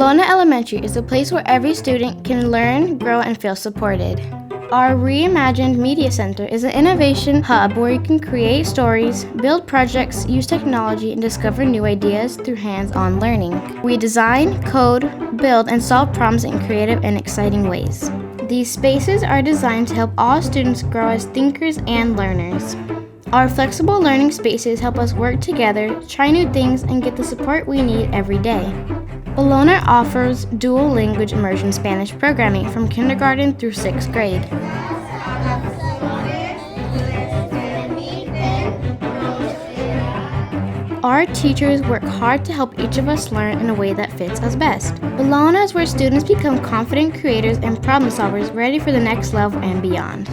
Bologna Elementary is a place where every student can learn, grow, and feel supported. Our reimagined media center is an innovation hub where you can create stories, build projects, use technology, and discover new ideas through hands-on learning. We design, code, build, and solve problems in creative and exciting ways. These spaces are designed to help all students grow as thinkers and learners. Our flexible learning spaces help us work together, try new things, and get the support we need every day. Bologna offers dual language immersion Spanish programming from kindergarten through 6th grade. Our teachers work hard to help each of us learn in a way that fits us best. Bologna is where students become confident creators and problem solvers ready for the next level and beyond.